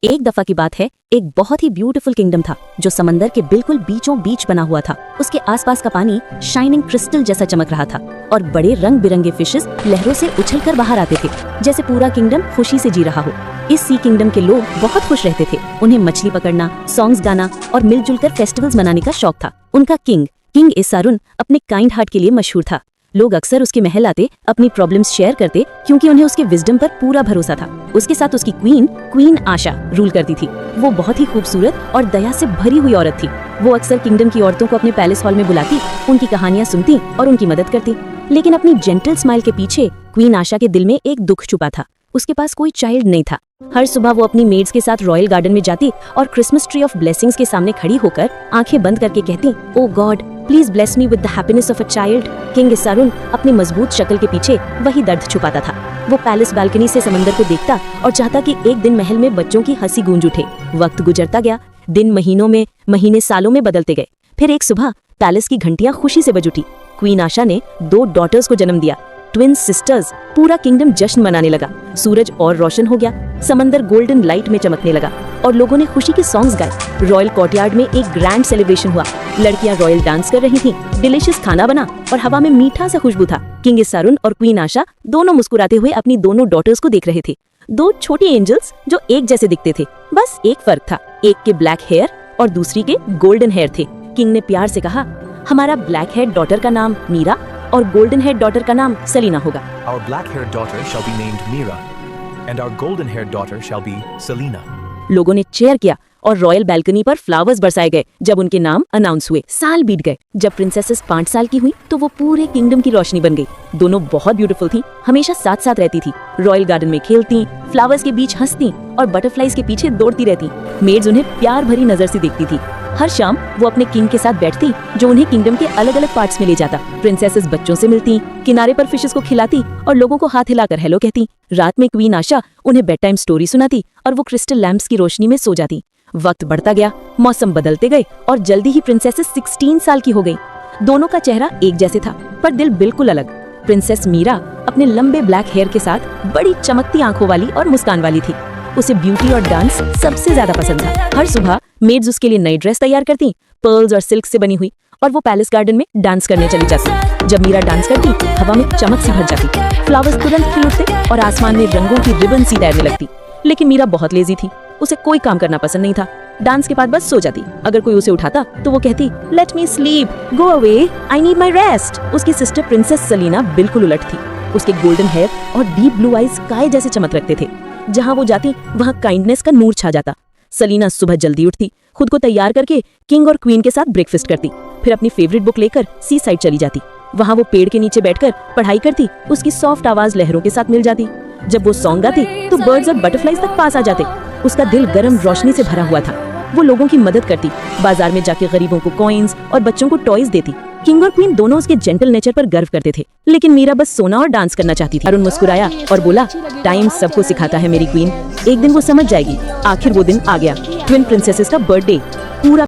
एक दफा की बात है, एक बहुत ही ब्यूटीफुल किंगडम था जो समंदर के बिल्कुल बीचों बीच बना हुआ था। उसके आसपास का पानी शाइनिंग क्रिस्टल जैसा चमक रहा था और बड़े रंग बिरंगे फिशेस लहरों से उछलकर बाहर आते थे, जैसे पूरा किंगडम खुशी से जी रहा हो। इस सी किंगडम के लोग बहुत खुश रहते थे। उन्हें मछली पकड़ना, सॉन्ग्स गाना और मिलजुल कर फेस्टिवल्स मनाने का शौक था। उनका किंग एसारुन अपने काइंड हार्ट के लिए मशहूर था। लोग अक्सर उसके महल आते, अपनी प्रॉब्लम्स शेयर करते, क्योंकि उन्हें उसके विजडम पर पूरा भरोसा था। उसके साथ उसकी क्वीन आशा रूल करती थी। वो बहुत ही खूबसूरत और दया से भरी हुई औरत थी। वो अक्सर किंगडम की औरतों को अपने पैलेस हॉल में बुलाती, उनकी कहानियां सुनती और उनकी मदद करती। लेकिन अपनी जेंटल स्माइल के पीछे क्वीन आशा के दिल में एक दुख छुपा था। उसके पास कोई चाइल्ड नहीं था। हर सुबह वो अपनी मेड्स के साथ रॉयल गार्डन में जाती और क्रिसमस ट्री ऑफ ब्लेसिंग्स के सामने खड़ी होकर आंखें बंद करके कहती, oh God please bless me with the happiness of a child. King एसारुन अपनी मजबूत शक्ल के पीछे वही दर्द छुपाता था। वो पैलेस बालकनी से समंदर को देखता और चाहता कि एक दिन महल में बच्चों की हंसी गूंज उठे। वक्त गुजरता गया, दिन महीनों में, महीने सालों में बदलते गए। फिर एक सुबह पैलेस की घंटियां खुशी से बज उठी। क्वीन आशा ने 2 डॉटर्स को जन्म दिया, ट्विन सिस्टर्स। पूरा किंगडम जश्न मनाने लगा। सूरज और रोशन हो गया, समंदर गोल्डन लाइट में चमकने लगा और लोगों ने खुशी के सॉन्ग्स गाए। रॉयल कोर्टयार्ड में एक ग्रैंड सेलिब्रेशन हुआ। लड़कियां रॉयल डांस कर रही थीं, डिलीशियस खाना बना और हवा में मीठा सा खुशबू था। किंग एसारुन और क्वीन आशा दोनों मुस्कुराते हुए अपनी दोनों डॉटर्स को देख रहे थे। 2 छोटी एंजल्स जो एक जैसे दिखते थे। बस एक फर्क था, एक के ब्लैक हेयर और दूसरी के गोल्डन हेयर थे। किंग ने प्यार से कहा, हमारा ब्लैक हेयर डॉटर का नाम मीरा और गोल्डन हेयर डॉटर का नाम सलीना होगा। Our black-haired daughter shall be named Mira, and our golden-haired daughter shall be Selena. लोगों ने चेयर किया और रॉयल बैल्कनी पर फ्लावर्स बरसाए गए जब उनके नाम अनाउंस हुए। साल बीत गए। जब प्रिंसेसेस 5 साल की हुई तो वो पूरे किंगडम की रोशनी बन गई। दोनों बहुत ब्यूटीफुल थी, हमेशा साथ साथ रहती थी। रॉयल गार्डन में खेलती, फ्लावर्स के बीच हंसती और बटरफ्लाईज के पीछे दौड़ती रहती। मेड्स उन्हें प्यार भरी नजर से देखती थी। हर शाम वो अपने किंग के साथ बैठती, जो उन्हें किंगडम के अलग अलग पार्ट्स में ले जाता। प्रिंसेसेस बच्चों से मिलती, किनारे पर फिशेस को खिलाती और लोगों को हाथ हिलाकर हेलो कहती। रात में क्वीन आशा उन्हें बेड टाइम स्टोरी सुनाती और वो क्रिस्टल लैंप्स की रोशनी में सो जाती। वक्त बढ़ता गया, मौसम बदलते गए और जल्दी ही प्रिंसेसेस 16 साल की हो गई। दोनों का चेहरा एक जैसे था, पर दिल बिल्कुल अलग। प्रिंसेस मीरा अपने लंबे ब्लैक हेयर के साथ बड़ी चमकती आंखों वाली और मुस्कान वाली थी। उसे ब्यूटी और डांस सबसे ज्यादा पसंद था। हर सुबह मेड्स उसके लिए नई ड्रेस तैयार करती, पर्ल्स और सिल्क से बनी हुई, और वो पैलेस गार्डन में डांस करने चली जाती। जब मीरा डांस करती, हवा में चमक सी भर जाती, फ्लावर्स तुरंत खिल उठते और आसमान में रंगों की रिबन सी तैरने लगती। लेकिन मीरा बहुत लेजी थी, उसे कोई काम करना पसंद नहीं था। डांस के बाद बस सो जाती। अगर कोई उसे उठाता तो वो कहती, let me sleep, go away, I need my rest. उसकी सिस्टर प्रिंसेस सलीना बिल्कुल उलट थी। उसके गोल्डन हेयर और डीप ब्लू आईज काय जैसे चमक रखते थे। जहाँ वो जाती वहाँ काइंडनेस का नूर छा जाता। सलीना सुबह जल्दी उठती, खुद को तैयार करके किंग और क्वीन के साथ ब्रेकफास्ट करती, फिर अपनी फेवरेट बुक लेकर सी साइड चली जाती। वहाँ वो पेड़ के नीचे बैठकर पढ़ाई करती। उसकी सॉफ्ट आवाज लहरों के साथ मिल जाती। जब वो सॉन्ग गाती तो बर्ड्स और बटरफ्लाईज तक पास आ जाते। उसका दिल गर्म रोशनी से भरा हुआ था। वो लोगों की मदद करती, बाजार में जाके गरीबों को कॉइन्स और बच्चों को टॉयज देती। किंग और क्वीन दोनों उसके जेंटल नेचर पर गर्व करते थे, लेकिन मीरा बस सोना और डांस करना चाहती थी। अरुण मुस्कुराया और बोला, टाइम सबको सिखाता है मेरी क्वीन, एक दिन वो समझ जाएगी। आखिर वो दिन आ गया, ट्विन प्रिंसेसेस का बर्थडे। पूरा